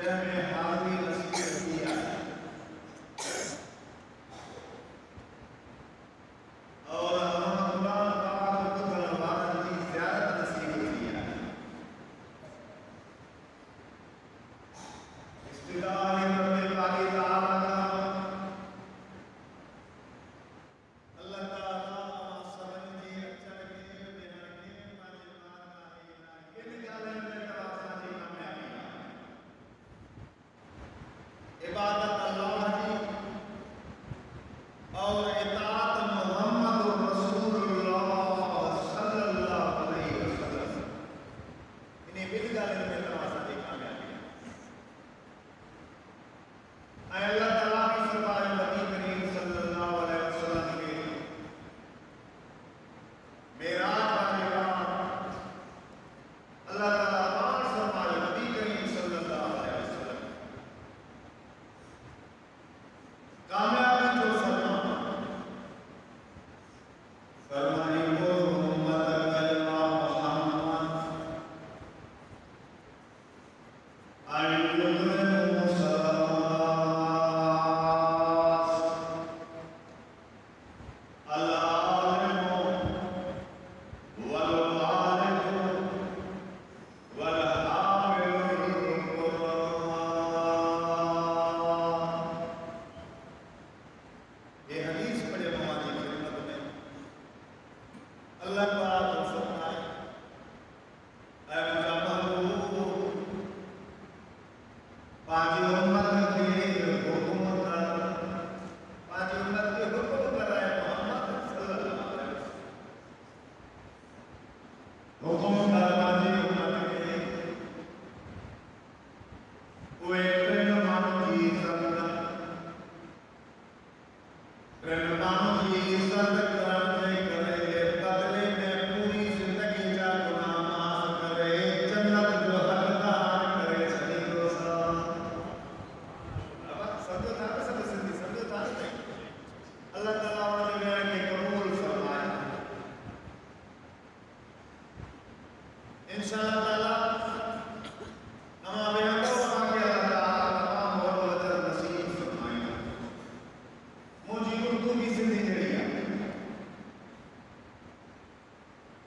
جہمیں حاضری نصیب کیا اور اللہ تعالیٰ کو دلوان کی زیارت نصیب کیا استدار رب پاکی تعالیٰ اللہ تعالیٰ سمجھ جی اچھا کے بنا کے ماجد یہ نکالے میں تواسا جی کامیابی عبادت اللہ کی اور اطاعت محمد رسول اللہ صلی اللہ علیہ وسلم انہیں بھی نکالے میں تواسا جی کامیابی اے اللہ تعالیٰ کی سرکار نبی کریم صلی اللہ علیہ وسلم کے معراج والے رات اللہ تعالیٰ سرکار نبی کریم صلی اللہ علیہ وسلم کامیابی جو فرمائی وہ محمد کلمہ محمد یہ حدیث پڑھے ہماری خدمت میں اللہ تعالیٰ فرمائے اے محمد پانچ امت کے حکم کر پانچ امت کے حکم کر اے محمد صلی اللہ علیہ وسلم حکم کر پانچ امت کے وہ ایک مانو کی عزت رہنماؤں کی عزت کرنے کرے بدلے میں پوری زندگی کا گناہ معاف کرے جنت جو حقدار کرے صحیح دوستا اب سمجھو تھا اللہ تعالیٰ نے کہ قبول فرمائے انشاءاللہ تعالیٰ ہمارے اندر وہاں کے اللہ تعالیٰ تمام اور وجہ نصیب فرمائے مجھے اردو کی زندگی جڑی ہے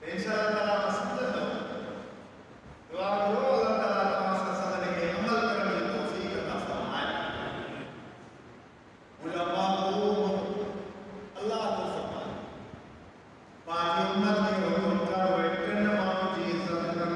انشاءاللہ تعالیٰ سمجھ دو دعا کرو اللہ تعالیٰ تمام سمجھنے کے عمل کرنے کی توفیق عطا فرمائے علماء کو اللہ کو فرمائے پانچ امت کے حکم کر ہوئے تن مانو کی عزت کر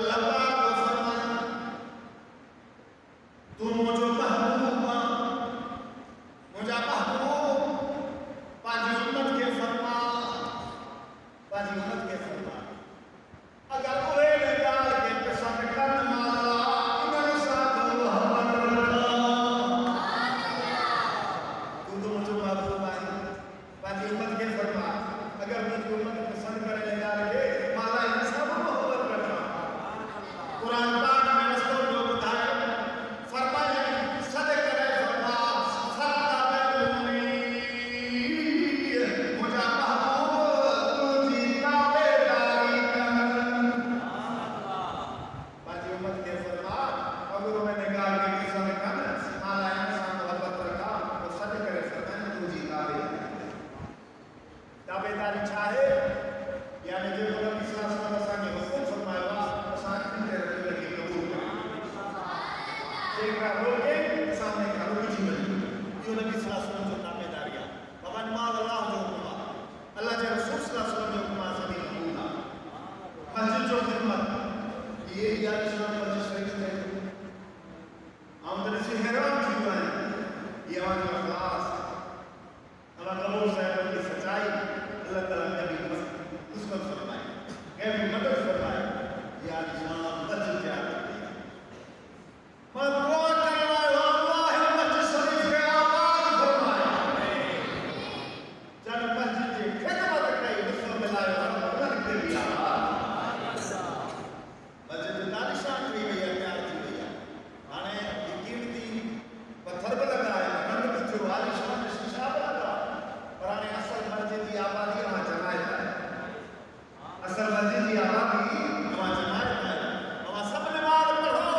اللہ پاک کو فرمایا تو مجھے محبوب مجھے محبوب پاجی امت کے فرما اگر کوئی نگال کے پسند کرنے والا انہوں ساتھ محبت رکھا تو مجھے محبوب آئی پاجی امت کے فرما اگر مجھے امت پسند کرنے نگال کے مالا انہوں ساتھ محبت رکھا قرآن پاک میں رسول جو بتائے فرمائے صدق کرے فرما صدق بلونی مجھے محبوب تجھی تابعداری کر باجی امت کے فرما اگر میں نگاہ کے قصہ میں کہا مالا انسان محبت رکھا تو صدق کرے فرمائے تجھی تابعداری چاہے یعنی جو نبی صلی اللہ علیہ وسلم نے حکم فرمایا روکے سامنے کا روکی جیون یہ نبی صلی اللہ علیہ وسلم جو تابعداریاں بابا نماز اللہ جو حکمہ اللہ کے رسول صلی اللہ علیہ وسلم جو حکمہ سبھی حکومہ مسجد جو خدمت یہ یاد اسلام مسجد شریف ہے آمدن سے حیران جیوہ ہے یہ آج اخلاص اللہ قبول صاحب کی سچائی اللہ تعالیٰ نے بھی نسبت فرمائے غیر مدد فرمائے یہ آج اسلام مسجد کے آتا ہے دعا کرنا ہے اللہ مسجد شریف کے آباد فرمائے جب مسجد کے خدمت کئی مسلم ملائے اللہ کے بھی آباد مسجد دانشان کی گئی ہے پیار کی گئی ہے آنے یہ قیمتی پتھر پر لگا ہے رنگ بھی جو والی شان شیشہ پر لگا اور آنے اصل مسجد کی آبادی وہاں جمائے ہے اصل مسجد کی آبادی وہاں جمائے ہے وہاں سب نماز پڑھو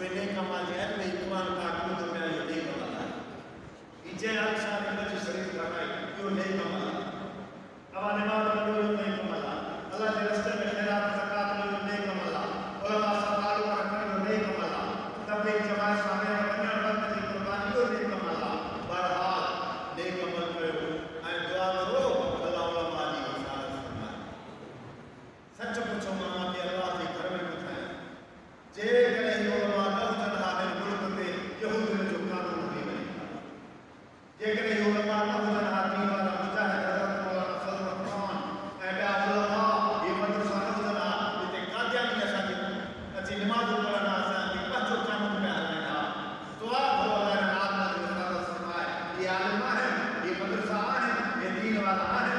کوئی نیک عمل ہے کوئی قرآن پاک میں تو میرا یہ نیک عمل ہے ایجے عائشہ نے بچی شریف فرمائی یہ نیک عمل ہے اب نماز پڑھو یہ نیک عمل ہے اللہ کے راستے میں خیرات زکات لو یہ نیک عمل ہے علماء سوال رکھنا یہ نیک عمل ہے تبلیغ جماعت سامنے رکھنا بند کی قربانی یہ نیک عمل ہے بہرحال نیک عمل کرو اے دعا کرو اللہ علماء کی حفاظت فرمائے سچ پوچھو ماما کہ اللہ کے گھر میں کچھ ہے جے کرے علماء نہ ہوجن حاضر ملک تے یہود نے جو قانون نہیں بنے جے کرے علماء نہ ہوجن حاضر والا مجاہد حضرت مولانا فضل الرحمان اے بیا علماء یہ مدرسہ نہ ہوجن تے قادیانی ایسا کہ اچھی نماز پڑھنا اساں کہ پچو قانون پہ ہلنا دعا کرو اللہ نے عالم کی حفاظت فرمائے یہ عالم ہیں یہ مدرسہ ہیں یہ دین والا ہے